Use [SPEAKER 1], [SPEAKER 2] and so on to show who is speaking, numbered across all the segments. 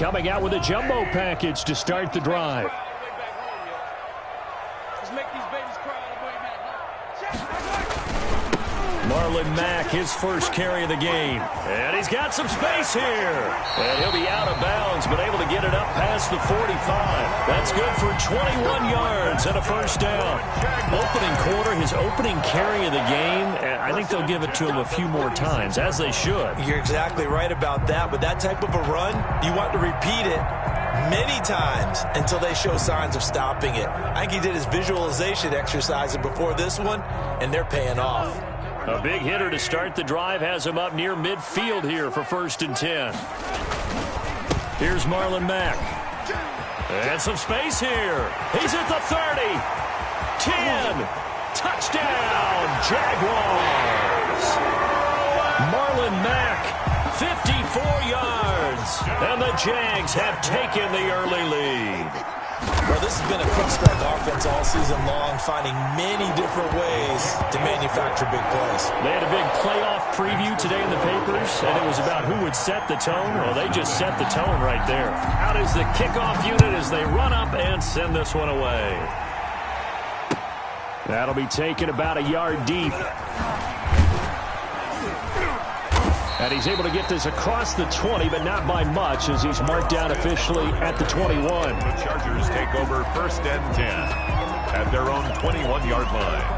[SPEAKER 1] coming out with a jumbo package to start the drive. Marlon Mack, his first carry of the game. And he's got some space here. And he'll be out of bounds, but able to get it up past the 45. That's good for 21 yards and a first down. Opening quarter, his opening carry of the game. I think they'll give it to him a few more times, as they should.
[SPEAKER 2] You're exactly right about that. With that type of a run, you want to repeat it many times until they show signs of stopping it. I think he did his visualization exercises before this one, and they're paying off.
[SPEAKER 1] A big hitter to start the drive has him up near midfield here for 1st and 10. Here's Marlon Mack. And some space here. He's at the 30. 10. Touchdown, Jaguars. Marlon Mack, 54 yards. And the Jags have taken the early lead.
[SPEAKER 2] Well, this has been a quick strike offense all season long, finding many different ways to manufacture big plays.
[SPEAKER 1] They had a big playoff preview today in the papers, and it was about who would set the tone. Well, they just set the tone right there. Out is the kickoff unit as they run up and send this one away. That'll be taken about a yard deep. And he's able to get this across the 20, but not by much, as he's marked down officially at the 21.
[SPEAKER 3] The Chargers take over 1st and 10 at their own 21-yard line.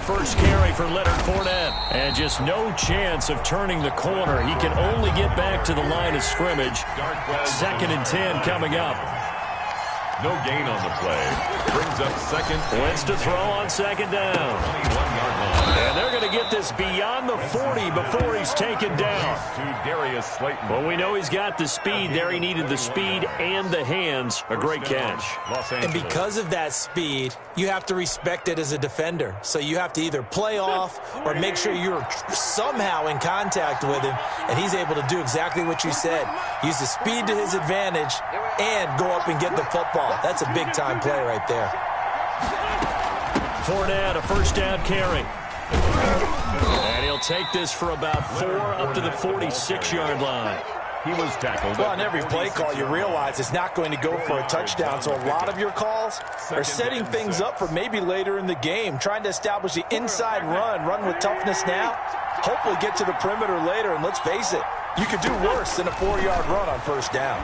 [SPEAKER 1] First carry for Leonard Fournette. And just no chance of turning the corner. He can only get back to the line of scrimmage. 2nd and 10 coming up.
[SPEAKER 3] No gain on the play. Brings up 2nd.
[SPEAKER 1] Wins to throw on 2nd down.
[SPEAKER 3] 21-yard line.
[SPEAKER 1] And they're going to get this beyond the 40 before he's taken down.
[SPEAKER 3] To Darius Slayton.
[SPEAKER 1] Well, we know he's got the speed there. He needed the speed and the hands. A great catch.
[SPEAKER 2] And because of that speed, you have to respect it as a defender. So you have to either play off or make sure you're somehow in contact with him. And he's able to do exactly what you said. Use the speed to his advantage and go up and get the football. That's a big-time play right there.
[SPEAKER 1] Fournette, a first down carry. And he'll take this for about 4 up to the 46-yard line.
[SPEAKER 3] He was tackled.
[SPEAKER 2] Well, on every play call, you realize it's not going to go for a touchdown. So a lot of your calls are setting things up for maybe later in the game, trying to establish the inside run with toughness now, hopefully get to the perimeter later. And let's face it, you could do worse than a 4-yard run on 1st down.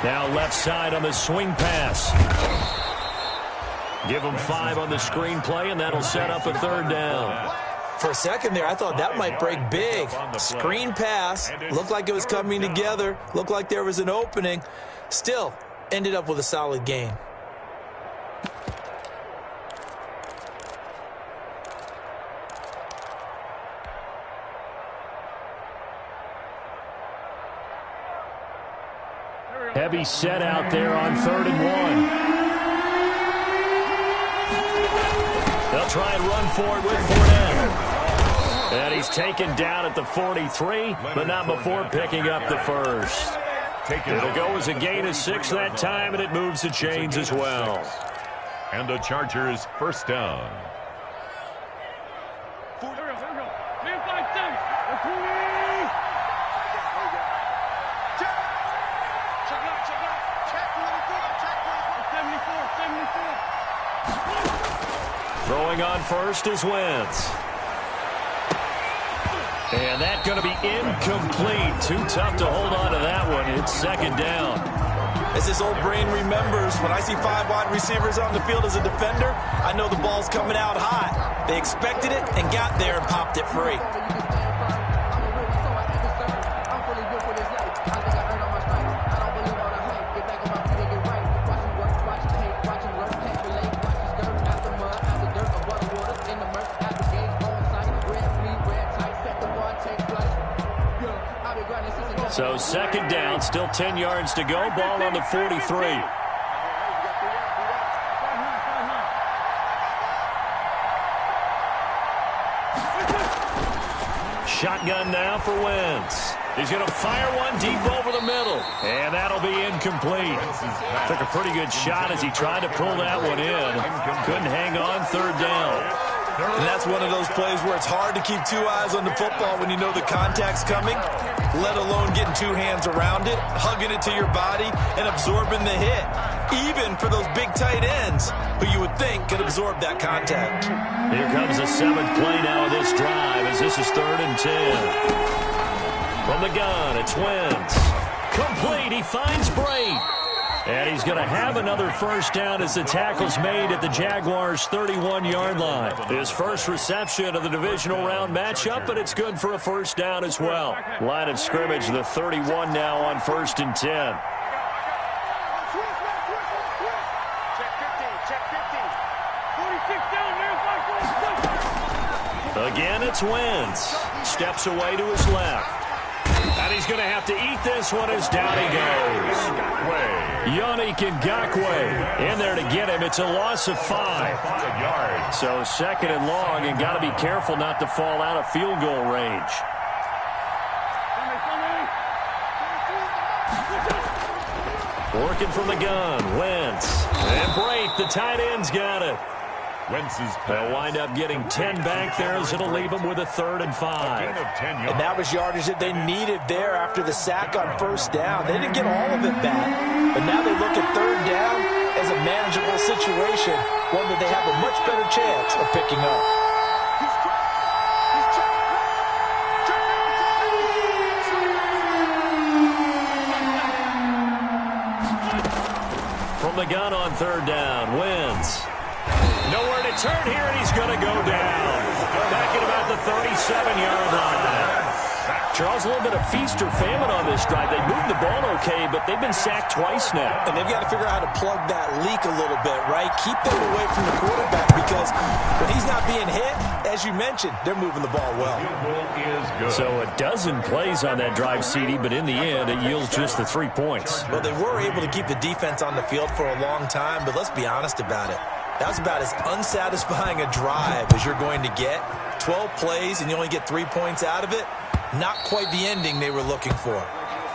[SPEAKER 1] Now left side on the swing pass. Give him 5 on the screenplay, and that'll set up a 3rd down.
[SPEAKER 2] For a second there, I thought that might break big. Screen pass. Looked like it was coming together. Looked like there was an opening. Still, ended up with a solid game.
[SPEAKER 1] Heavy set out there on 3rd and 1. They'll try and run for it with Fournette. And he's taken down at the 43, but not before picking up the first. It'll go as a gain of 6 that time, and it moves the chains as well.
[SPEAKER 3] And the Chargers 1st down.
[SPEAKER 1] Throwing on first is Wentz. And that's going to be incomplete. Too tough to hold on to that one. It's 2nd down.
[SPEAKER 2] As this old brain remembers, when I see 5 wide receivers on the field as a defender, I know the ball's coming out hot. They expected it and got there and popped it free.
[SPEAKER 1] So second down, still 10 yards to go. Ball on the 43. Shotgun now for Wentz. He's going to fire one deep over the middle. And that'll be incomplete. Took a pretty good shot as he tried to pull that one in. Couldn't hang on, third down.
[SPEAKER 2] And that's one of those plays where it's hard to keep two eyes on the football when you know the contact's coming, let alone getting two hands around it, hugging it to your body, and absorbing the hit, even for those big tight ends who you would think could absorb that contact.
[SPEAKER 1] Here comes the seventh play now of this drive as this is 3rd and 10. From the gun, it's Wentz. Complete, he finds Bray. And he's going to have another first down as the tackle's made at the Jaguars' 31-yard line. His first reception of the divisional round matchup, but it's good for a first down as well. Line of scrimmage, the 31 now on 1st and 10. Again, it's Wentz. Steps away to his left. And he's going to have to eat this one as down he goes. Yannick Ngakoue in there to get him. It's a loss of 5. So second and long, and got to be careful not to fall out of field goal range. Working from the gun, Wentz. And Bray, the tight end's got it. They'll wind up getting 10 back there as it'll leave them with a 3rd and 5.
[SPEAKER 2] And that was yardage that they needed there after the sack on first down. They didn't get all of it back, but now they look at 3rd down as a manageable situation, one that they have a much better chance of picking up.
[SPEAKER 1] From the gun on 3rd down, Wentz. Nowhere to turn here, and he's going to go down. Back at about the 37-yard line. Charles, a little bit of feast or famine on this drive. They moved the ball okay, but they've been sacked twice now.
[SPEAKER 2] And they've got to figure out how to plug that leak a little bit, right? Keep them away from the quarterback because when he's not being hit, as you mentioned, they're moving the ball well.
[SPEAKER 1] So a dozen plays on that drive, CD, but in the end, it yields just the 3 points.
[SPEAKER 2] Well, they were able to keep the defense on the field for a long time, but let's be honest about it. That was about as unsatisfying a drive as you're going to get. 12 plays and you only get 3 points out of it. Not quite the ending they were looking for.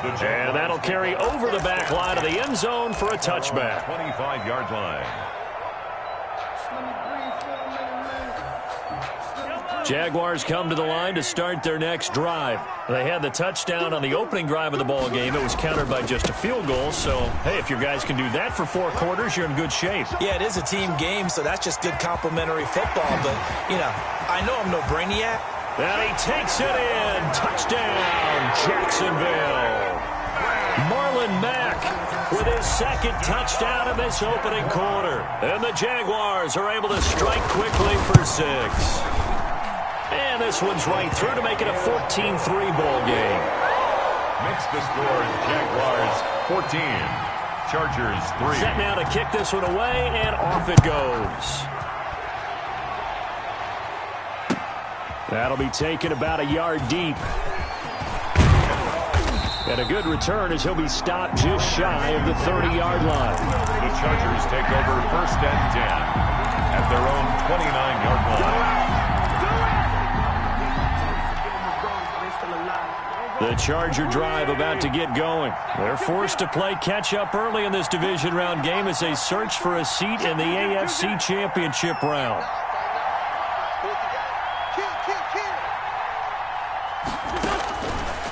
[SPEAKER 1] And that'll carry over the back line of the end zone for a touchback.
[SPEAKER 3] 25-yard line.
[SPEAKER 1] Jaguars come to the line to start their next drive. They had the touchdown on the opening drive of the ball game. It was countered by just a field goal. So, hey, if your guys can do that for 4 quarters, you're in good shape.
[SPEAKER 2] Yeah, it is a team game, so that's just good complimentary football. But, you know, I know I'm no brainiac.
[SPEAKER 1] And he takes it in. Touchdown, Jacksonville. Marlon Mack with his second touchdown in this opening quarter. And the Jaguars are able to strike quickly for 6. And this one's right through to make it a 14-3 ball game.
[SPEAKER 3] Makes the score, Jaguars 14, Chargers 3.
[SPEAKER 1] Set now to kick this one away, and off it goes. That'll be taken about a yard deep. And a good return as he'll be stopped just shy of the 30-yard line.
[SPEAKER 3] The Chargers take over 1st and 10 at their own 29-yard line.
[SPEAKER 1] The Charger drive about to get going. They're forced to play catch-up early in this division round game as they search for a seat in the AFC Championship round.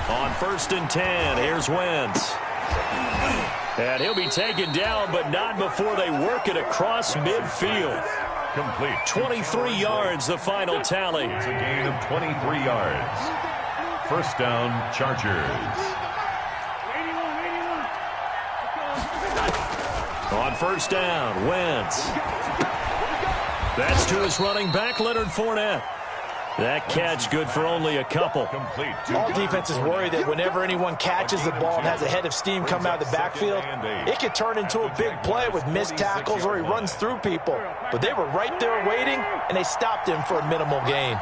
[SPEAKER 1] On 1st and 10, here's Wentz. And he'll be taken down, but not before they work it across midfield.
[SPEAKER 3] Complete.
[SPEAKER 1] 23 yards, the final tally.
[SPEAKER 3] It's a gain of 23 yards. First down, Chargers.
[SPEAKER 1] On 1st down, Wentz. That's to his running back, Leonard Fournette. That catch good for only a couple.
[SPEAKER 2] All defenses worry that whenever anyone catches the ball and has a head of steam come out of the backfield, it could turn into a big play with missed tackles or he runs through people. But they were right there waiting, and they stopped him for a minimal gain.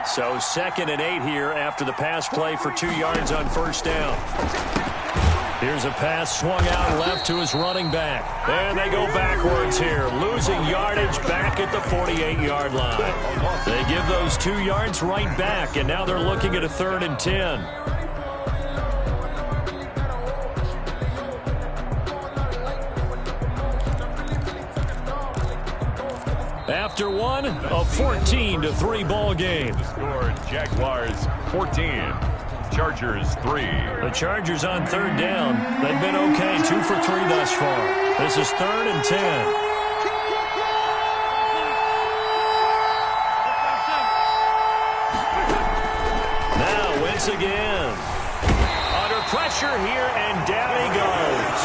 [SPEAKER 1] So 2nd and 8 here after the pass play for 2 yards on first down. Here's a pass swung out left to his running back. And they go backwards here, losing yardage back at the 48-yard line. They give those 2 yards right back, and now they're looking at a 3rd and 10. After one, a 14-3 ball game.
[SPEAKER 3] The score, Jaguars 14. Chargers 3.
[SPEAKER 1] The Chargers on 3rd down. They've been okay, 2 for 3 thus far. This is 3rd and 10. Now Wentz again. Under pressure here, and down he goes.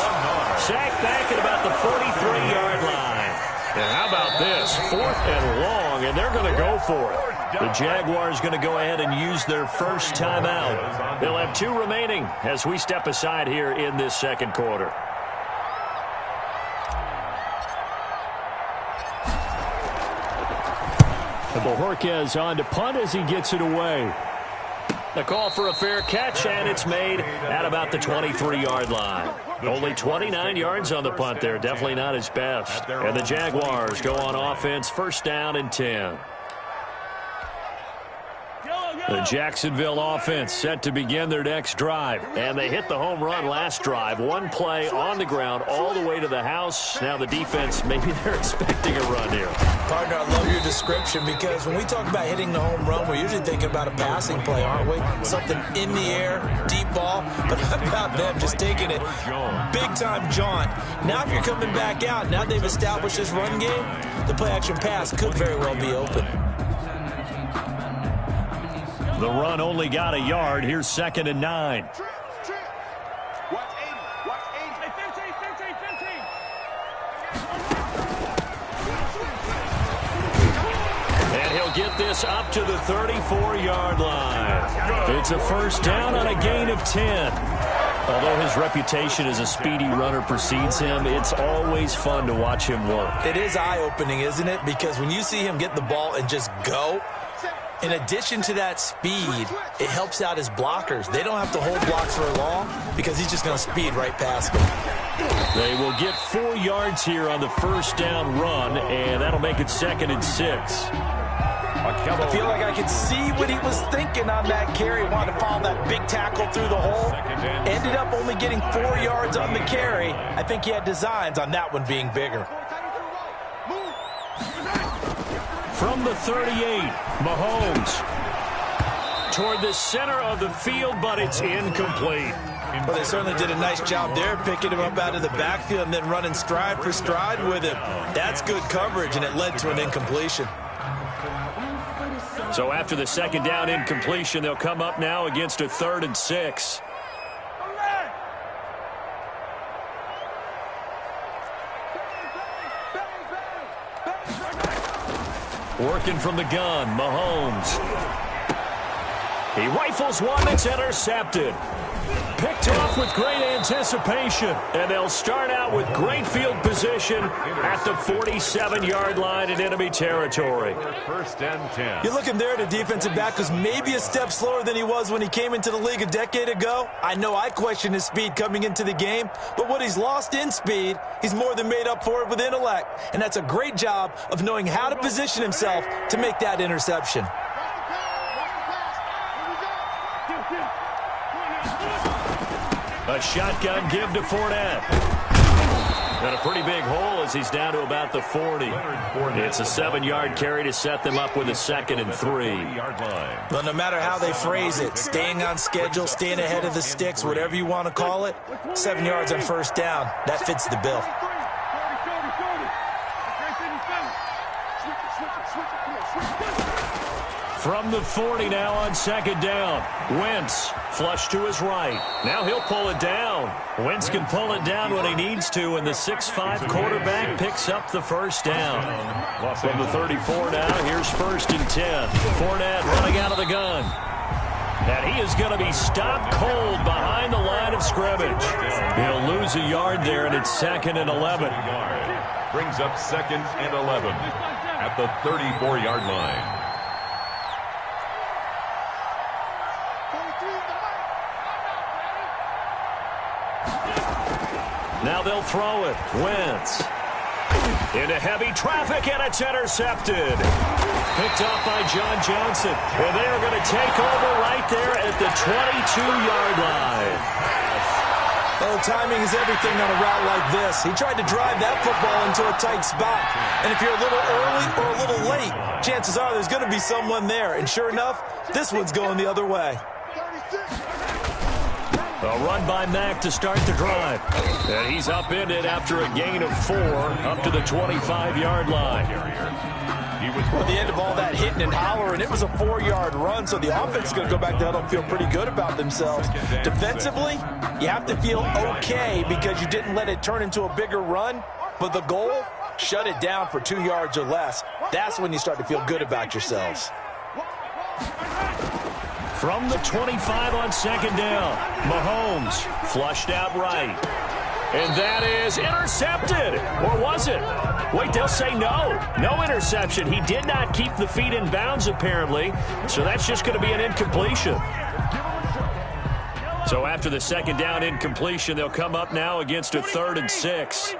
[SPEAKER 1] Sacked back at about the 43-yard line. And how about this? 4th and long, and they're going to go for it. The Jaguars going to go ahead and use their first timeout. They'll have 2 remaining as we step aside here in this 2nd quarter. Bojorquez on to punt as he gets it away. The call for a fair catch, and it's made at about the 23-yard line. Only 29 yards on the punt there. Definitely not his best. And the Jaguars go on offense, 1st down and 10. The Jacksonville offense set to begin their next drive. And they hit the home run last drive. 1 play on the ground all the way to the house. Now the defense, maybe they're expecting a run here.
[SPEAKER 2] Partner, I love your description because when we talk about hitting the home run, we're usually thinking about a passing play, aren't we? Something in the air, deep ball. But how about them just taking it big-time jaunt? Now if you're coming back out, now they've established this run game, the play-action pass could very well be open.
[SPEAKER 1] The run only got a yard. Here's 2nd and 9. And he'll get this up to the 34-yard line. It's a 1st down on a gain of 10. Although his reputation as a speedy runner precedes him, it's always fun to watch him work.
[SPEAKER 2] It is eye-opening, isn't it? Because when you see him get the ball and just go, in addition to that speed, it helps out his blockers. They don't have to hold blocks for long because he's just going to speed right past them.
[SPEAKER 1] They will get 4 yards here on the 1st down run, and that'll make it 2nd and 6.
[SPEAKER 2] I feel like I could see what he was thinking on that carry. Wanted to follow that big tackle through the hole. Ended up only getting 4 yards on the carry. I think he had designs on that one being bigger.
[SPEAKER 1] From the 38, Mahomes toward the center of the field, but it's incomplete.
[SPEAKER 2] Well, they certainly did a nice job there, picking him up out of the backfield and then running stride for stride with him. That's good coverage, and it led to an incompletion.
[SPEAKER 1] So after the 2nd down incompletion, they'll come up now against a 3rd and 6. Working from the gun, Mahomes. He rifles one that's intercepted. Picked off with great anticipation. And they'll start out with great field position at the 47-yard line in enemy territory.
[SPEAKER 3] 1st and 10.
[SPEAKER 2] You're looking there at a defensive back who's maybe a step slower than he was when he came into the league a decade ago. I know I questioned his speed coming into the game, but what he's lost in speed, he's more than made up for it with intellect. And that's a great job of knowing how to position himself to make that interception.
[SPEAKER 1] A shotgun give to Fournette. Got a pretty big hole as he's down to about the 40. It's a 7-yard carry to set them up with a 2nd and 3.
[SPEAKER 2] Well, no matter how they phrase it, staying on schedule, staying ahead of the sticks, whatever you want to call it, 7 yards on 1st down, that fits the bill.
[SPEAKER 1] From the 40 now on second down. Wentz flush to his right. Now he'll pull it down. Wentz can pull it down when he needs to, and the 6'5 quarterback picks up the first down. From the 34 now, here's 1st and 10. Fournette running out of the gun. And he is going to be stopped cold behind the line of scrimmage. He'll lose a yard there, and it's 2nd and 11.
[SPEAKER 3] Brings up 2nd and 11 at the 34-yard line.
[SPEAKER 1] Now they'll throw it. Wentz into heavy traffic, and it's intercepted. Picked off by John Johnson. And they are going to take over right there at the 22-yard line.
[SPEAKER 2] Oh, timing is everything on a route like this. He tried to drive that football into a tight spot. And if you're a little early or a little late, chances are there's going to be someone there. And sure enough, this one's going the other way.
[SPEAKER 1] A run by Mack to start the drive. And he's upended after a gain of 4 up to the 25-yard line.
[SPEAKER 2] At the end of all that hitting and hollering, it was a 4-yard run, so the offense is going to go back to huddle and feel pretty good about themselves. Defensively, you have to feel okay because you didn't let it turn into a bigger run, but the goal, shut it down for 2 yards or less. That's when you start to feel good about yourselves.
[SPEAKER 1] From the 25 on second down, Mahomes flushed out right. And that is intercepted. Or was it? Wait, they'll say no. No interception. He did not keep the feet in bounds, apparently. So that's just going to be an incompletion. So after the second down incompletion, they'll come up now against a 3rd and 6.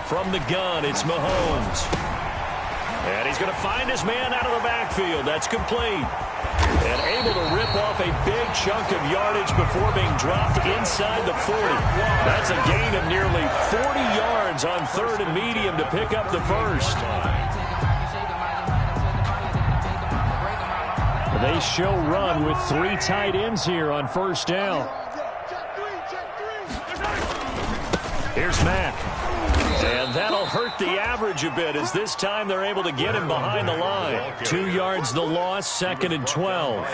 [SPEAKER 1] From the gun, it's Mahomes. And he's going to find his man out of the backfield. That's complete. And able to rip off a big chunk of yardage before being dropped inside the 40. That's a gain of nearly 40 yards on 3rd and medium to pick up the first. They show run with 3 tight ends here on 1st down. Here's Mack. And that'll hurt the average a bit as this time they're able to get him behind the line. 2 yards the loss, 2nd and 12.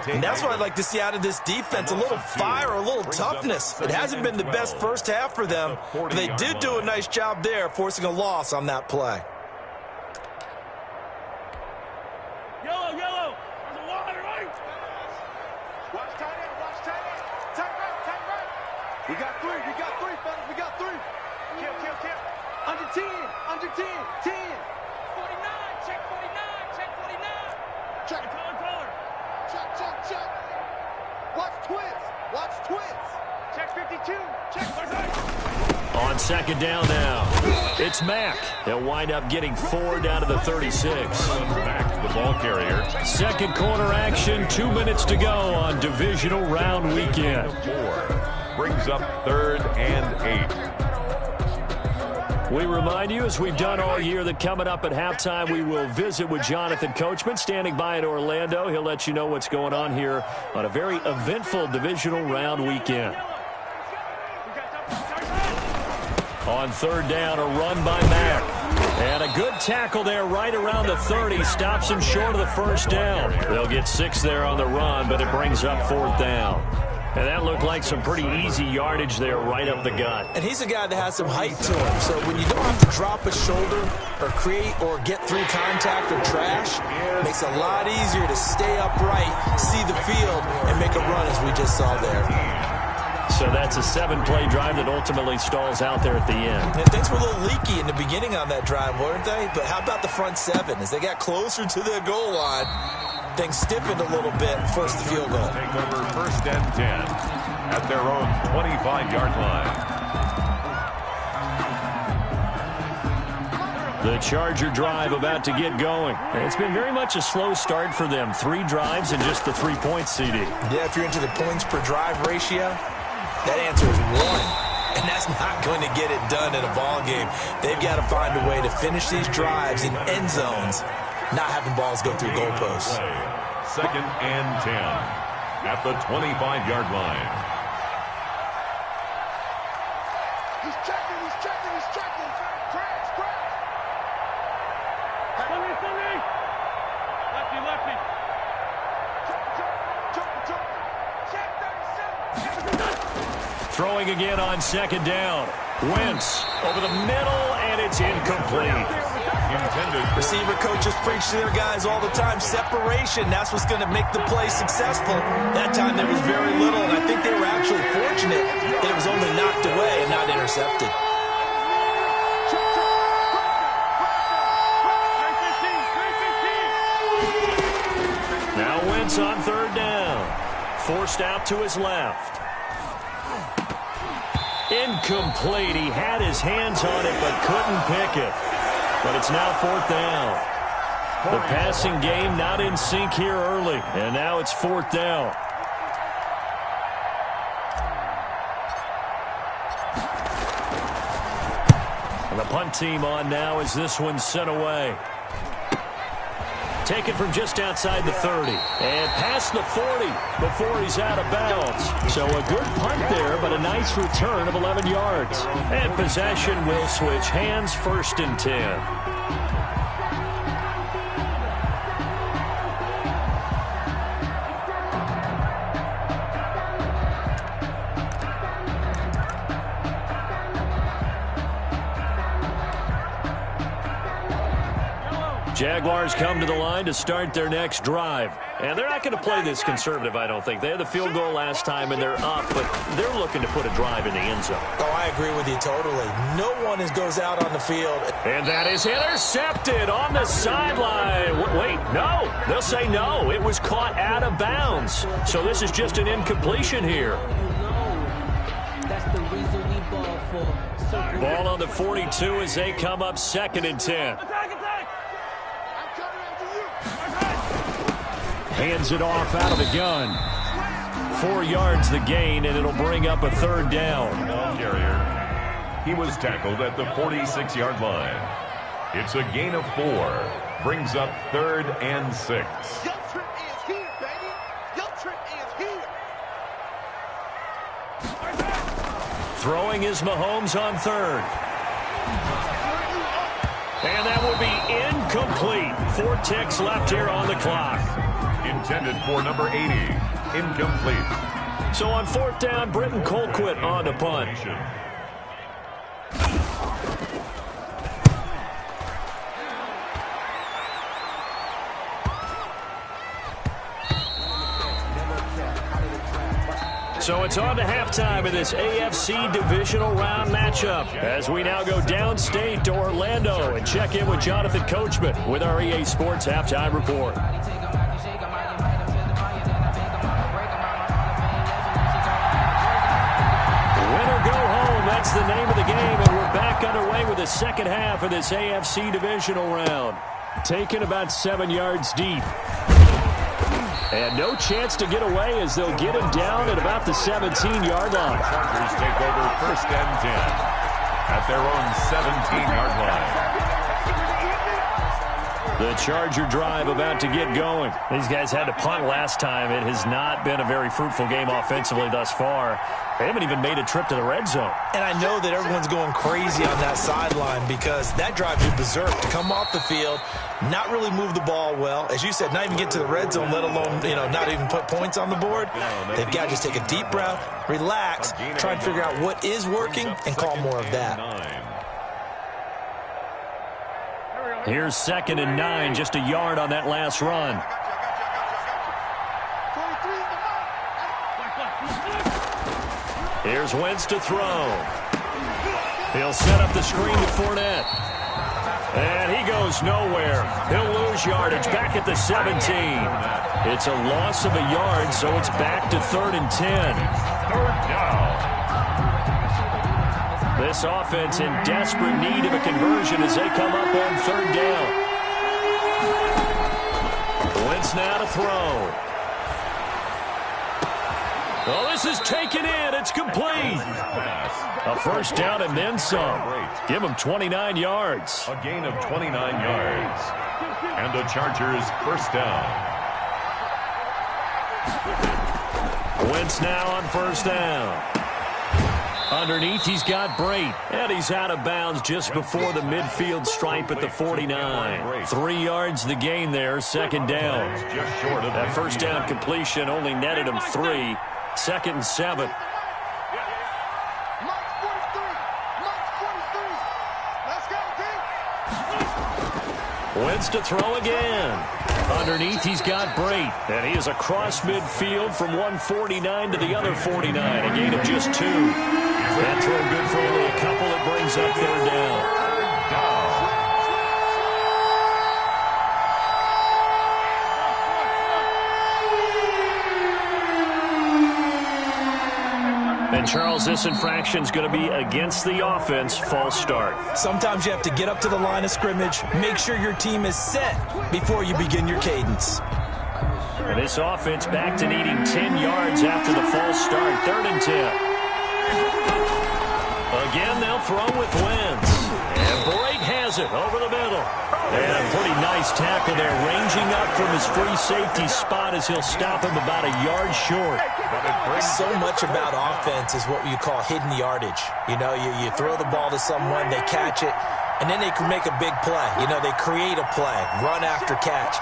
[SPEAKER 2] And that's what I'd like to see out of this defense, a little fire, a little toughness. It hasn't been the best first half for them, but they did do a nice job there forcing a loss on that play.
[SPEAKER 4] Yellow, yellow. There's a wide right. Watch tight end, watch tight end. Tight right. We got 3, fellas, we got 3. Kill. Under 10, 10. 49, check 49. Check. Color. Check. Watch twist. Check 52, check.
[SPEAKER 1] On second down now, it's Mack. They'll wind up getting 4 down to the 36.
[SPEAKER 3] Mack, the ball carrier.
[SPEAKER 1] Second quarter action, 2 minutes to go on divisional round weekend.
[SPEAKER 3] 4 brings up 3rd and 8.
[SPEAKER 1] We remind you, as we've done all year, that coming up at halftime, we will visit with Jonathan Coachman, standing by in Orlando. He'll let you know what's going on here on a very eventful divisional round weekend. On 3rd down, a run by Mack. And a good tackle there right around the 30. Stops him short of the first down. They'll get 6 there on the run, but it brings up 4th down. And that looked like some pretty easy yardage there right up the gut.
[SPEAKER 2] And he's a guy that has some height to him. So when you don't have to drop a shoulder or create or get through contact or trash, it makes it a lot easier to stay upright, see the field, and make a run as we just saw there.
[SPEAKER 1] So that's a 7-play drive that ultimately stalls out there at the end.
[SPEAKER 2] And things were a little leaky in the beginning on that drive, weren't they? But how about the front 7? As they got closer to the goal line, things stiffened a little bit and forced the field goal.
[SPEAKER 3] Take over 1st and 10 at their own 25-yard line.
[SPEAKER 1] The Charger drive about to get going. And it's been very much a slow start for them. 3 drives and just the 3 points, CD.
[SPEAKER 2] Yeah, if you're into the points per drive ratio, that answer is 1. And that's not going to get it done in a ball game. They've got to find a way to finish these drives in end zones, not having balls go through goalposts.
[SPEAKER 3] 2nd and 10 at the 25-yard line.
[SPEAKER 4] He's checking. Crash.
[SPEAKER 1] Throwing again on second down. Wentz over the middle, and it's incomplete.
[SPEAKER 2] Receiver coaches preach to their guys all the time. Separation, that's what's going to make the play successful. That time there was very little, and I think they were actually fortunate that it was only knocked away and not intercepted.
[SPEAKER 1] Now Wentz on third down. Forced out to his left. Incomplete. He had his hands on it but couldn't pick it. But it's now fourth down. The passing game not in sync here early. And now it's fourth down. And the punt team on now as this one's sent away. Taken from just outside the 30. And past the 40 before he's out of bounds. So a good punt there, but a nice return of 11 yards. And possession will switch hands, first and 10. Jaguars come to the line to start their next drive. And they're not going to play this conservative, I don't think. They had the field goal last time, and they're up, but they're looking to put a drive in the end zone.
[SPEAKER 2] Oh, I agree with you totally. No one goes out on the field.
[SPEAKER 1] And that is intercepted on the sideline. Wait, no. They'll say no. It was caught out of bounds. So this is just an incompletion here. Ball on the 42 as they come up second and 10. Hands it off out of the gun. 4 yards the gain, and it'll bring up a third down.
[SPEAKER 3] Carrier. He was tackled at the 46-yard line. It's a gain of 4. Brings up third and 6.
[SPEAKER 4] Your trip is here, baby. Your trip is here.
[SPEAKER 1] Throwing is Mahomes on third. And that will be incomplete. 4 ticks left here on the clock.
[SPEAKER 3] Intended for number 80. Incomplete.
[SPEAKER 1] So on fourth down, Britton Colquitt on the punt. So it's on to halftime of this AFC divisional round matchup as we now go downstate to Orlando and check in with Jonathan Coachman with our EA Sports Halftime Report. That's the name of the game, and we're back underway with the second half of this AFC divisional round. Taken about 7 yards deep. And no chance to get away as they'll get him down at about the 17-yard line.
[SPEAKER 3] Chargers take over first and 10 at their own 17-yard line.
[SPEAKER 1] The Charger drive about to get going. These guys had to punt last time. It has not been a very fruitful game offensively thus far. They haven't even made a trip to the red zone.
[SPEAKER 2] And I know that everyone's going crazy on that sideline because that drives you berserk to come off the field, not really move the ball well. As you said, not even get to the red zone, let alone, not even put points on the board. They've got to just take a deep breath, relax, try and figure out what is working, and call more of that.
[SPEAKER 1] Here's second and 9, just a yard on that last run. Here's Wentz to throw. He'll set up the screen to Fournette. And he goes nowhere. He'll lose yardage back at the 17. It's a loss of a yard, so it's back to third and 10.
[SPEAKER 3] Third down.
[SPEAKER 1] This offense in desperate need of a conversion as they come up on third down. Wentz now to throw. Oh, this is taken in. It's complete. A first down and then some. Give them 29 yards.
[SPEAKER 3] A gain of 29 yards. And the Chargers first down.
[SPEAKER 1] Wentz now on first down. Underneath, he's got Brate. And he's out of bounds just before the midfield stripe at the 49. 3 yards the gain there, second down. That first down completion only netted him 3. Second and 7. Wins to throw again. Underneath, he's got Brait. And he is across midfield from 149 to the other 49. A gain of just 2. That throw good for only a couple. It brings up third down. And, Charles, this infraction is going to be against the offense. False start.
[SPEAKER 2] Sometimes you have to get up to the line of scrimmage, make sure your team is set before you begin your cadence.
[SPEAKER 1] And this offense back to needing 10 yards after the false start. 3rd and 10. Again, they'll throw with Wentz. And Brait has it over the middle. And a pretty nice tackle there, ranging up from his free safety spot as he'll stop him about a yard short.
[SPEAKER 2] So much about offense is what you call hidden yardage. You know, you throw the ball to someone, they catch it, and then they can make a big play. You know, they create a play, run after catch.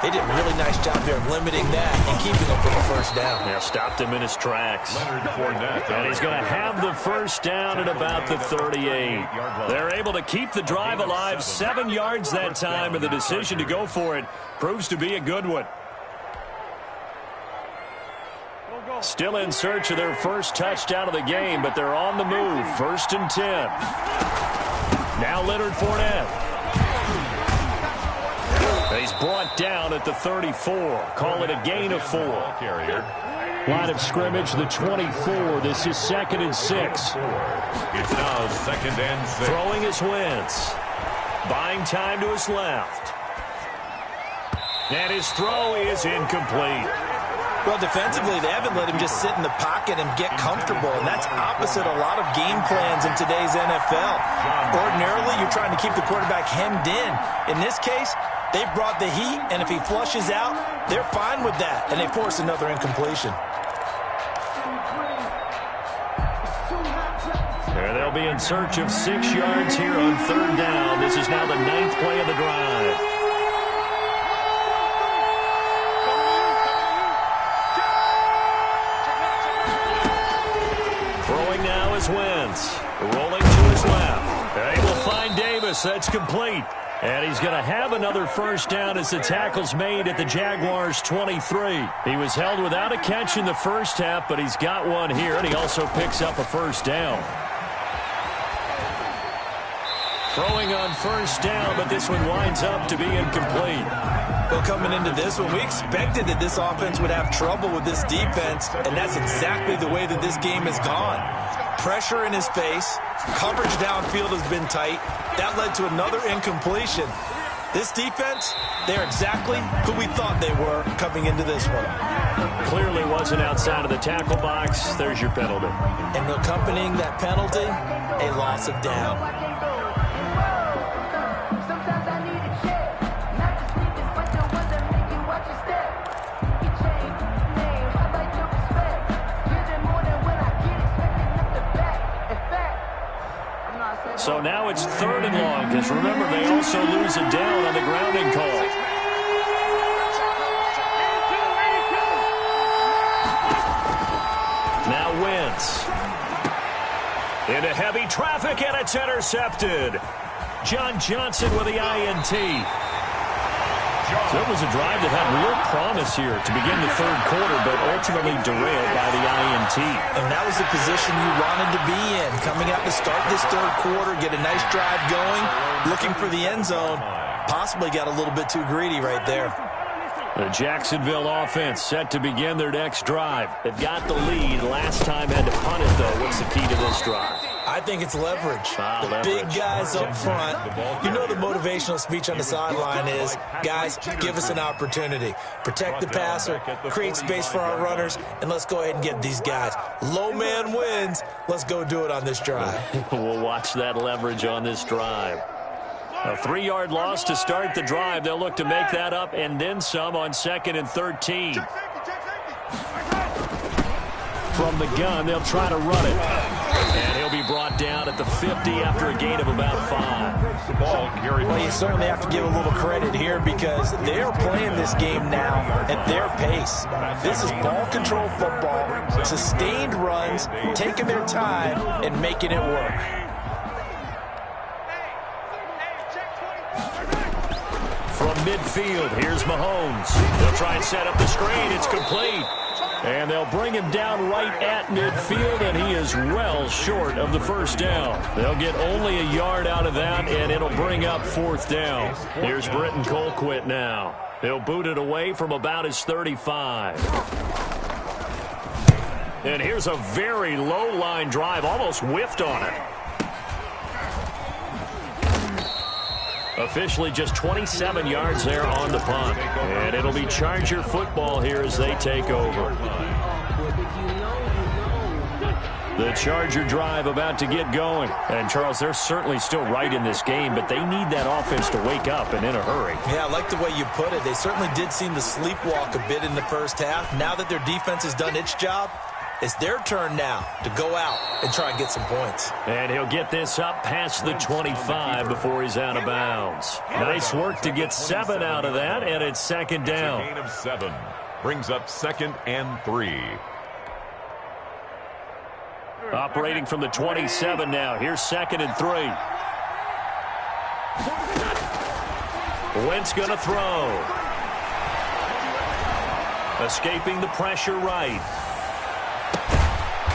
[SPEAKER 2] They did a really nice job there of limiting that and keeping him from a first down.
[SPEAKER 1] Yeah, stopped him in his tracks. And he's going to have the first down at about the 38. They're able to keep the drive alive, 7 yards that time, and the decision to go for it proves to be a good one. Still in search of their first touchdown of the game, but they're on the move. 1st and 10. Now Leonard Fournette. He's brought down at the 34. Call it a gain of 4. Line of scrimmage, the 24. This is 2nd and 6.
[SPEAKER 3] It's now 2nd and 6.
[SPEAKER 1] Throwing his Wentz. Buying time to his left. And his throw is incomplete.
[SPEAKER 2] Well, defensively, they haven't let him just sit in the pocket and get comfortable, and that's opposite a lot of game plans in today's NFL. Ordinarily, you're trying to keep the quarterback hemmed in. In this case, they brought the heat, and if he flushes out, they're fine with that, and they force another incompletion.
[SPEAKER 1] And they'll be in search of 6 yards here on 3rd down. This is now the 9th play of the drive. Wentz rolling to his left. They will find Davis. That's complete. And he's going to have another first down as the tackle's made at the Jaguars' 23. He was held without a catch in the first half, but he's got one here, and he also picks up a first down. Throwing on first down, but this one winds up to be incomplete.
[SPEAKER 2] Well, coming into this one, we expected that this offense would have trouble with this defense, and that's exactly the way that this game has gone. Pressure in his face, coverage downfield has been tight. That led to another incompletion. This defense, they're exactly who we thought they were coming into this one.
[SPEAKER 1] Clearly wasn't outside of the tackle box. There's your penalty.
[SPEAKER 2] And accompanying that penalty, a loss of down.
[SPEAKER 1] So now it's 3rd and long, because remember, they also lose a down on the grounding call. Now Wentz. Into heavy traffic, and it's intercepted. John Johnson with the INT. So it was a drive that had real promise here to begin the 3rd quarter, but ultimately derailed by the INT.
[SPEAKER 2] And that was the position you wanted to be in. Coming out to start this 3rd quarter, get a nice drive going, looking for the end zone. Possibly got a little bit too greedy right there.
[SPEAKER 1] The Jacksonville offense set to begin their next drive. They've got the lead. Last time had to punt it, though. What's the key to this drive?
[SPEAKER 2] I think it's leverage. The big guys up front. You know the motivational speech on the sideline is, guys, give us an opportunity. Protect the passer, create space for our runners, and let's go ahead and get these guys. Low man wins. Let's go do it on this drive.
[SPEAKER 1] We'll watch that leverage on this drive. A 3-yard loss to start the drive. They'll look to make that up and then some on 2nd and 13. From the gun, they'll try to run it. And he'll be brought down at the 50 after a gain of about 5.
[SPEAKER 2] Well, you certainly have to give a little credit here because they're playing this game now at their pace. This is ball control football, sustained runs, taking their time and making it work.
[SPEAKER 1] From midfield, here's Mahomes. They'll try and set up the screen. It's complete. And they'll bring him down right at midfield, and he is well short of the first down. They'll get only a yard out of that, and it'll bring up fourth down. Here's Britton Colquitt now. He'll boot it away from about his 35. And here's a very low-line drive, almost whiffed on it. Officially just 27 yards there on the punt. And it'll be Charger football here as they take over. The Charger drive about to get going. And, Charles, they're certainly still right in this game, but they need that offense to wake up and in a hurry.
[SPEAKER 2] Yeah, I like the way you put it. They certainly did seem to sleepwalk a bit in the first half. Now that their defense has done its job, it's their turn now to go out and try and get some points.
[SPEAKER 1] And he'll get this up past the 25 before he's out of bounds. Nice work to get 7 out of that, and it's second down.
[SPEAKER 3] A gain of 7 brings up 2nd and 3.
[SPEAKER 1] Operating from the 27 now. Here's 2nd and 3. Wentz going to throw. Escaping the pressure right.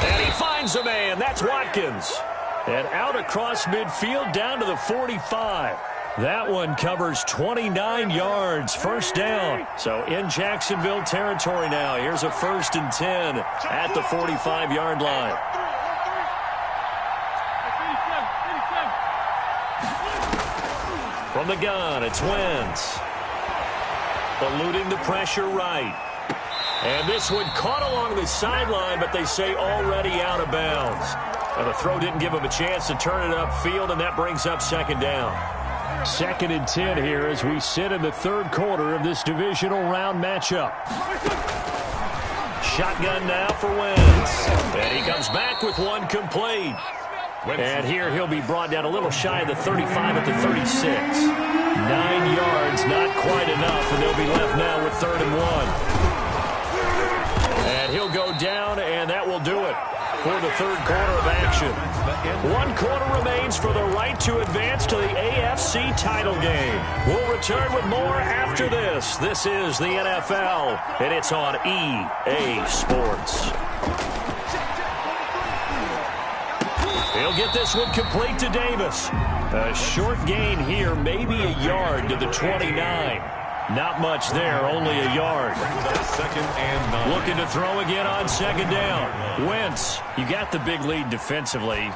[SPEAKER 1] And he finds a man. That's Watkins. And out across midfield down to the 45. That one covers 29 yards. First down. So in Jacksonville territory now. Here's a 1st and 10 at the 45-yard line. From the gun, it's Wentz. Eluding the pressure right. And this one caught along the sideline, but they say already out of bounds. And the throw didn't give him a chance to turn it upfield, and that brings up second down. 2nd and 10 here as we sit in the third quarter of this divisional round matchup. Shotgun now for Wentz. And he comes back with one complete. And here he'll be brought down a little shy of the 35 at the 36. 9 yards, not quite enough, and they'll be left now with 3rd and 1. And he'll go down, and that will do it for the third quarter of action. 1 quarter remains for the right to advance to the AFC title game. We'll return with more after this. This is the NFL, and it's on EA Sports. He'll get this one complete to Davis. A short gain here, maybe a yard to the 29. Not much there, only a yard.
[SPEAKER 3] 2nd and 9.
[SPEAKER 1] Looking to throw again on second down. Wentz, you got the big lead defensively.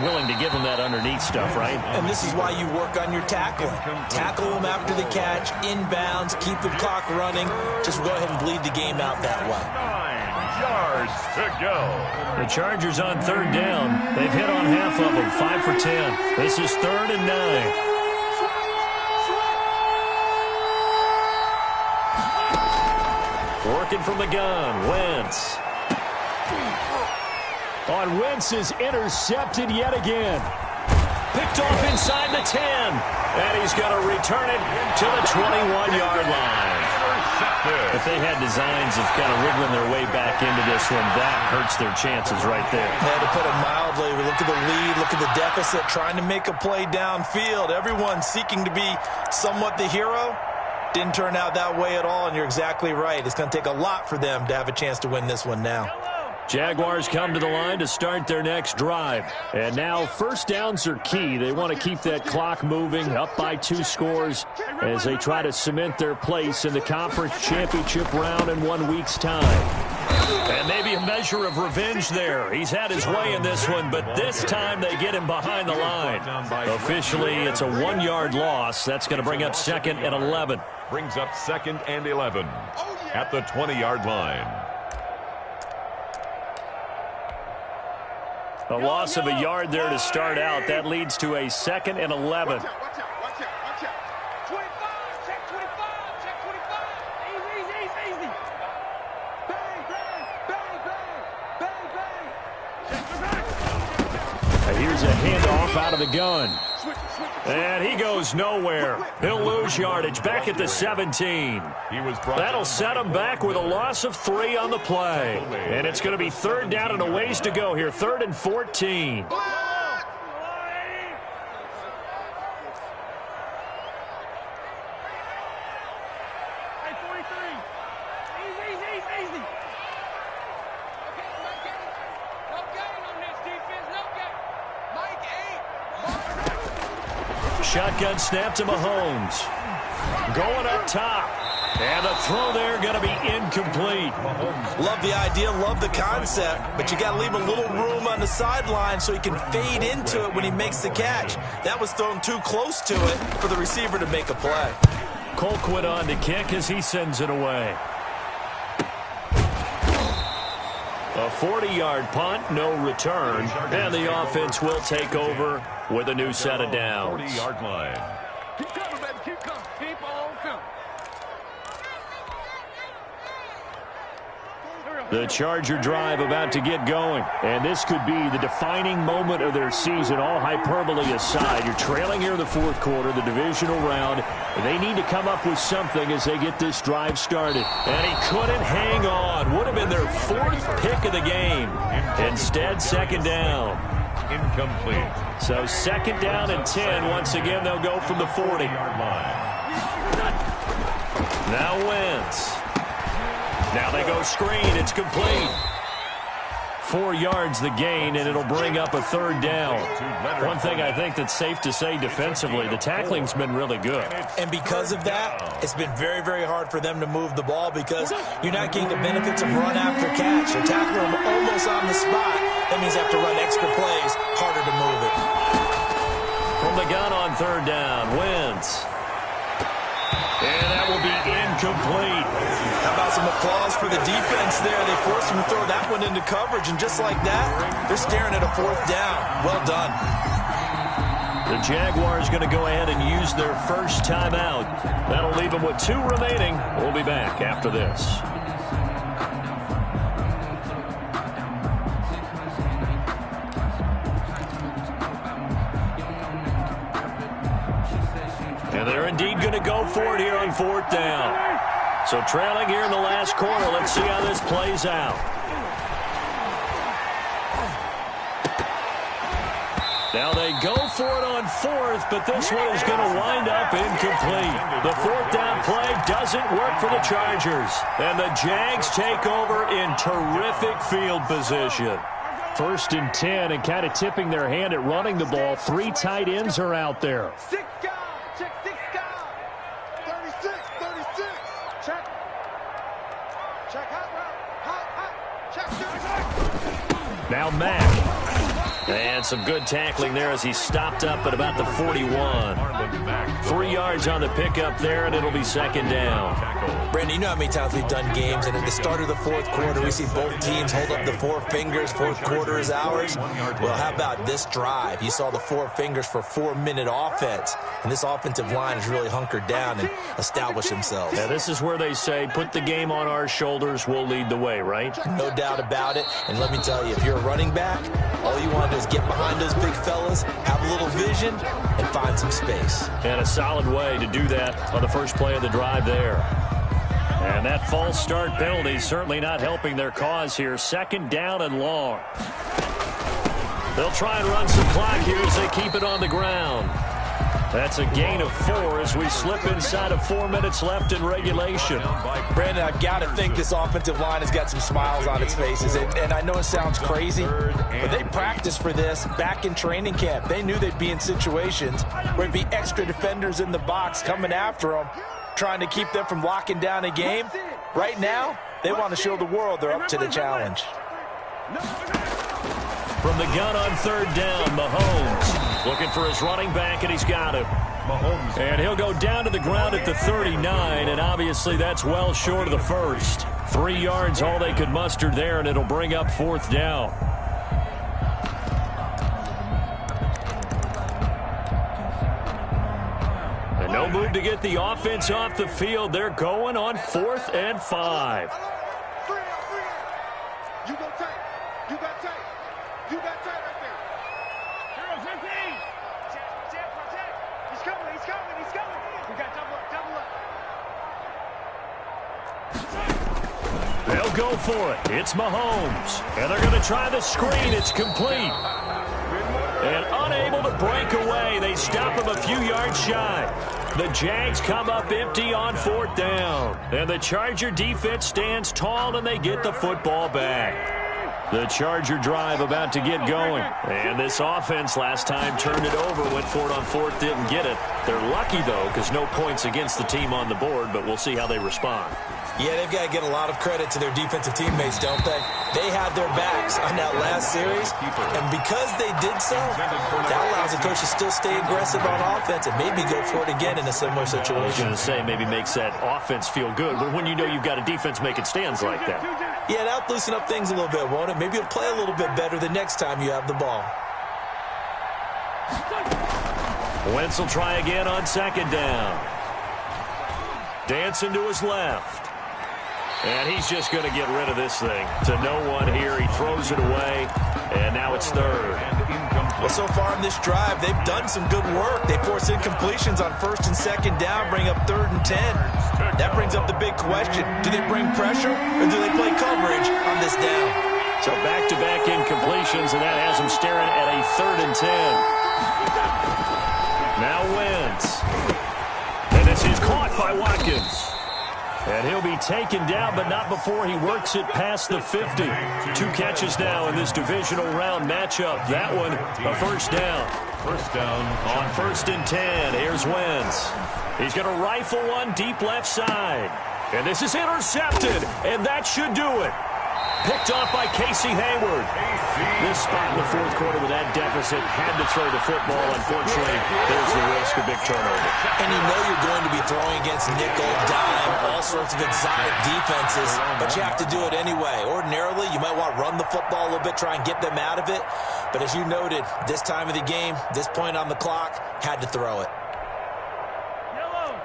[SPEAKER 1] Willing to give him that underneath stuff, right?
[SPEAKER 2] And this is why you work on your tackling. Tackle them after the catch, inbounds, keep the clock running. Just go ahead and bleed the game out that way.
[SPEAKER 3] 9 yards to go.
[SPEAKER 1] The Chargers on 3rd down. They've hit on half of them, 5 for 10. This is 3rd and 9. Working from the gun, Wentz. On Wentz is intercepted yet again. Picked off inside the 10. And he's going to return it to the 21-yard line. If they had designs of kind of wriggling their way back into this one, that hurts their chances right there.
[SPEAKER 2] Yeah, to put it mildly, we look at the lead, look at the deficit, trying to make a play downfield. Everyone seeking to be somewhat the hero. Didn't turn out that way at all, and you're exactly right. It's going to take a lot for them to have a chance to win this one now.
[SPEAKER 1] Jaguars come to the line to start their next drive. And now first downs are key. They want to keep that clock moving, up by 2 scores as they try to cement their place in the conference championship round in 1 week's time. And maybe a measure of revenge there. He's had his way in this one, but this time they get him behind the line. Officially, it's a 1-yard loss. That's going to bring up 2nd and 11.
[SPEAKER 3] Brings up 2nd and 11 at the 20-yard line.
[SPEAKER 1] A loss of a yard there to start out. That leads to a 2nd and 11.
[SPEAKER 4] Watch out. 25, check 25, check 25. Easy. Bang, bang.
[SPEAKER 1] Here's a handoff out of the gun. And he goes nowhere. He'll lose yardage back at the 17. That'll set him back with a loss of 3 on the play. And it's going to be 3rd down and a ways to go here. 3rd and 14. shotgun snap to Mahomes. Going up top. And the throw there going to be incomplete.
[SPEAKER 2] Love the idea, love the concept, but you got to leave a little room on the sideline so he can fade into it when he makes the catch. That was thrown too close to it for the receiver to make a play.
[SPEAKER 1] Colquitt on to kick as he sends it away. A 40-yard punt, no return, and the offense will take over with a new set of downs.
[SPEAKER 3] 40-yard line.
[SPEAKER 4] Keep coming, baby. Keep coming. Keep on coming.
[SPEAKER 1] The Charger drive about to get going, and this could be the defining moment of their season, all hyperbole aside. You're trailing here in the fourth quarter, the divisional round. They need to come up with something as they get this drive started. And he couldn't hang on. Would have been their fourth pick of the game. Instead, second down.
[SPEAKER 3] Incomplete.
[SPEAKER 1] So second down and 10. Once again, they'll go from the 40-yard line. Now Wentz. Now they go screen. It's complete. 4 yards the gain, and it'll bring up a third down. One thing I think that's safe to say defensively, the tackling's been really good.
[SPEAKER 2] And because of that, it's been very, very hard for them to move the ball because you're not getting the benefits of run after catch. They're tackling them almost on the spot. That means they have to run extra plays, harder to move it.
[SPEAKER 1] From the gun on third down, Wentz. And that will be incomplete.
[SPEAKER 2] How about some applause for the defense there? They forced him to throw that one into coverage, and just like that, they're staring at a fourth down. Well done.
[SPEAKER 1] The Jaguars going to go ahead and use their first timeout. That'll leave them with 2 remaining. We'll be back after this. And they're indeed going to go for it here on fourth down. So trailing here in the last quarter. Let's see how this plays out. Now they go for it on fourth, but this one is going to wind up incomplete. The fourth down play doesn't work for the Chargers. And the Jags take over in terrific field position. First and 10, and kind of tipping their hand at running the ball. 3 tight ends are out there.
[SPEAKER 4] 6 guys. Check 6 guys. 36. Check. Check hot. Check.
[SPEAKER 1] Now Mack. And some good tackling there as he stopped up at about the 41. 3 yards on the pickup there, and it'll be second down.
[SPEAKER 2] Brandon, you know how many times we've done games, and at the start of the fourth quarter, we see both teams hold up the 4 fingers. Fourth quarter is ours. Well, how about this drive? You saw the 4 fingers for 4-minute offense, and this offensive line has really hunkered down and established themselves.
[SPEAKER 1] Now, this is where they say, put the game on our shoulders, we'll lead the way, right?
[SPEAKER 2] No doubt about it, and let me tell you, if you're a running back, all you want to do is get behind those big fellas, have a little vision, and find some space.
[SPEAKER 1] And a solid way to do that on the first play of the drive there. And that false start penalty certainly not helping their cause here. Second down and long. They'll try and run some clock here as they keep it on the ground. That's a gain of 4 as we slip inside of 4 minutes left in regulation.
[SPEAKER 2] Brandon, I've got to think this offensive line has got some smiles on its faces. And I know it sounds crazy, but they practiced for this back in training camp. They knew they'd be in situations where it'd be extra defenders in the box coming after them, trying to keep them from locking down a game. Right now, they want to show the world they're up to the challenge.
[SPEAKER 1] From the gun on third down, Mahomes looking for his running back, and he's got him. Mahomes. And he'll go down to the ground at the 39, and obviously that's well short of the first. 3 yards, all they could muster there, and it'll bring up fourth down. And no move to get the offense off the field. They're going on 4th and 5.
[SPEAKER 4] You go tight. You got tight. You got tight right there. 0-15. Check. He's coming. We got double up.
[SPEAKER 1] They'll go for it. It's Mahomes. And they're going to try the screen. It's complete. And unable to break away. They stop him a few yards shy. The Jags come up empty on fourth down. And the Charger defense stands tall, and they get the football back. The Charger drive about to get going. And this offense last time turned it over, went for it on fourth, didn't get it. They're lucky, though, because no points against the team on the board, but we'll see how they respond.
[SPEAKER 2] Yeah, they've got to get a lot of credit to their defensive teammates, don't they? They had their backs on that last series, and because they did so, that allows the coach to still stay aggressive on offense and maybe go for it again in a similar situation.
[SPEAKER 1] I was going to say maybe makes that offense feel good, but when you know you've got a defense making stands like that.
[SPEAKER 2] Yeah, that'll loosen up things a little bit, won't it? Maybe you'll play a little bit better the next time you have the ball.
[SPEAKER 1] Wentz will try again on second down. Dancing to his left. And he's just going to get rid of this thing. To no one here. He throws it away. And now it's third.
[SPEAKER 2] Well, so far in this drive, they've done some good work. They force incompletions on first and second down, bring up 3rd and 10. That brings up the big question. Do they bring pressure or do they play coverage on this down?
[SPEAKER 1] So back-to-back incompletions, and that has them staring at a 3rd and 10. Now Wentz. And this is caught by Watkins. And he'll be taken down, but not before he works it past the 50. 2 catches now in this divisional round matchup. That one, a first down.
[SPEAKER 3] First down
[SPEAKER 1] On 1st and 10, here's Wentz. He's going to rifle one deep left side. And this is intercepted, and that should do it. Picked off by Casey Hayward. This spot in the 4th quarter with that deficit had to throw the football. Unfortunately, there's the risk of big turnover.
[SPEAKER 2] And you know you're going to be throwing against nickel, dime, all sorts of exotic defenses, but you have to do it anyway. Ordinarily, you might want to run the football a little bit, try and get them out of it. But as you noted, this time of the game, this point on the clock, had to throw it.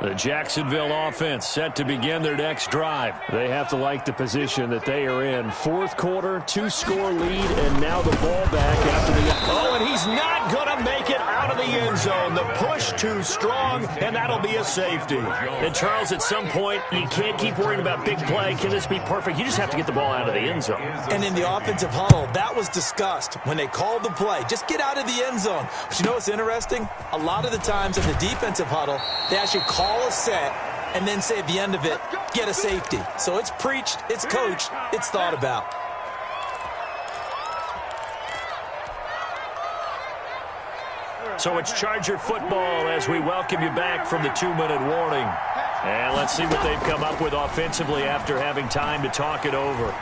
[SPEAKER 1] The Jacksonville offense set to begin their next drive. They have to like the position that they are in. 4th quarter, 2-score lead, and now the ball back after the... Oh, and he's not going to make it out of the end zone. The push too strong, and that'll be a safety. And, Charles, at some point, you can't keep worrying about big play. Can this be perfect? You just have to get the ball out of the end zone.
[SPEAKER 2] And in the offensive huddle, that was discussed when they called the play. Just get out of the end zone. But you know what's interesting? A lot of the times in the defensive huddle, they actually call a set and then say at the end of it, get a safety. So it's preached, it's coached, it's thought about.
[SPEAKER 1] So it's Charger football as we welcome you back from the 2-minute warning. And let's see what they've come up with offensively after having time to talk it over.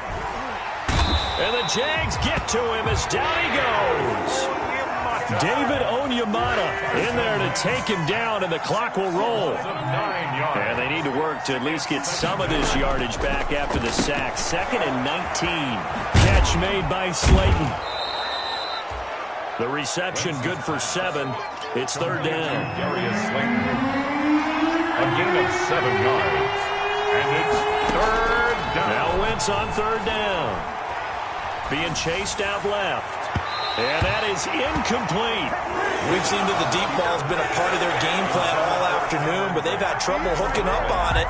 [SPEAKER 1] And the Jags get to him as down he goes. David Onyemata in there to take him down, and the clock will roll. And they need to work to at least get some of this yardage back after the sack. 2nd and 19. Catch made by Slayton. The reception good for 7. It's 3rd down.
[SPEAKER 3] A gain of 7 yards. And it's 3rd down.
[SPEAKER 1] Now Wentz on 3rd down. Being chased out left. And that is incomplete.
[SPEAKER 2] We've seen that the deep ball has been a part of their game plan all afternoon, but they've had trouble hooking up on it,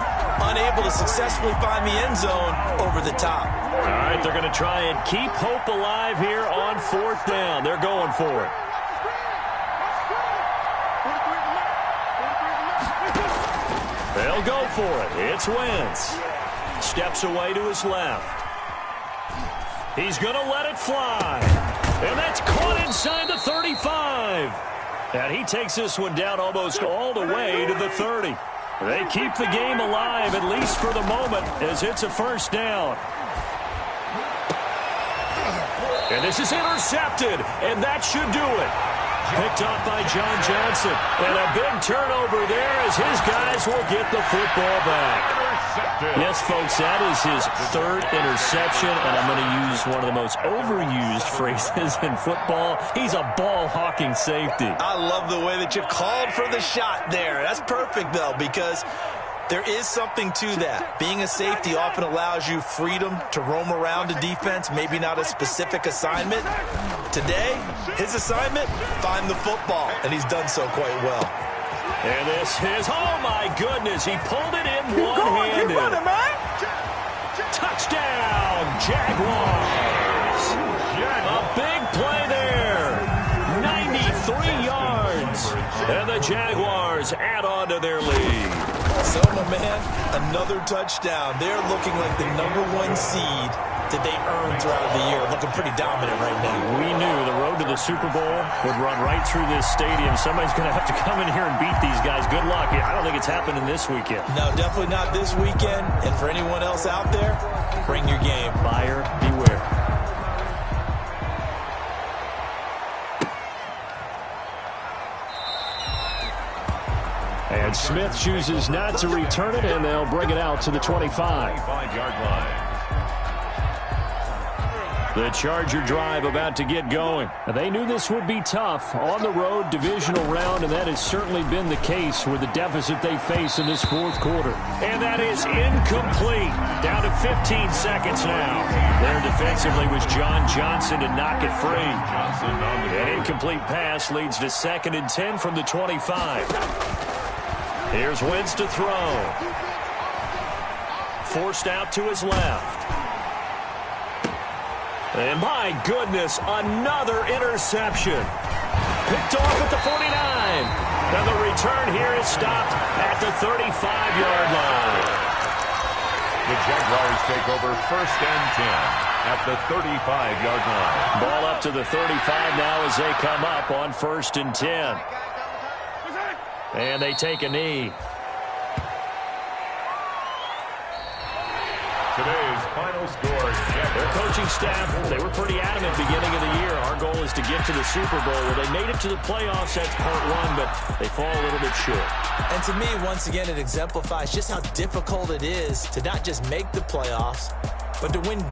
[SPEAKER 2] unable to successfully find the end zone over the top.
[SPEAKER 1] All right, they're going to try and keep hope alive here on 4th down. They're going for it. They'll go for it. It's Wentz. Steps away to his left. He's going to let it fly. And that's caught inside the 35. And he takes this one down almost all the way to the 30. They keep the game alive, at least for the moment, as it's a first down. And this is intercepted, and that should do it. Picked off by John Johnson. And a big turnover there as his guys will get the football back. Yes, folks, that is his 3rd interception, and I'm going to use one of the most overused phrases in football. He's a ball-hawking safety.
[SPEAKER 2] I love the way that you called for the shot there. That's perfect, though, because there is something to that. Being a safety often allows you freedom to roam around a defense, maybe not a specific assignment. Today, his assignment, find the football, and he's done so quite well.
[SPEAKER 1] And this is, oh my goodness, he pulled it in one-handed.
[SPEAKER 2] Keep running, man.
[SPEAKER 1] Touchdown, Jaguars. A big play there. 93 yards. And the Jaguars add on to their lead.
[SPEAKER 2] So, my man, another touchdown. They're looking like the #1 seed did they earn throughout the year. Looking pretty dominant right now.
[SPEAKER 1] We knew the road to the Super Bowl would run right through this stadium. Somebody's going to have to come in here and beat these guys. Good luck. I don't think it's happening this weekend.
[SPEAKER 2] No, definitely not this weekend. And for anyone else out there, bring your game.
[SPEAKER 1] Buyer beware. And Smith chooses not to return it, and they'll bring it out to the 25.
[SPEAKER 3] 25-yard line.
[SPEAKER 1] The Charger drive about to get going. They knew this would be tough on the road divisional round, and that has certainly been the case with the deficit they face in this fourth quarter. And that is incomplete. Down to 15 seconds now. There defensively was John Johnson to knock it free. An incomplete pass leads to 2nd and 10 from the 25. Here's Wentz to throw. Forced out to his left. And my goodness, another interception. Picked off at the 49. Now the return here is stopped at the 35-yard line.
[SPEAKER 3] The Jaguars take over 1st and 10 at the 35-yard line.
[SPEAKER 1] Ball up to the 35 now as they come up on 1st and 10. And they take a knee.
[SPEAKER 3] Today's final score.
[SPEAKER 1] Their coaching staff, they were pretty adamant beginning of the year. Our goal is to get to the Super Bowl. Well, they made it to the playoffs. That's part one, but they fall a little bit short.
[SPEAKER 2] And to me, once again, it exemplifies just how difficult it is to not just make the playoffs, but to win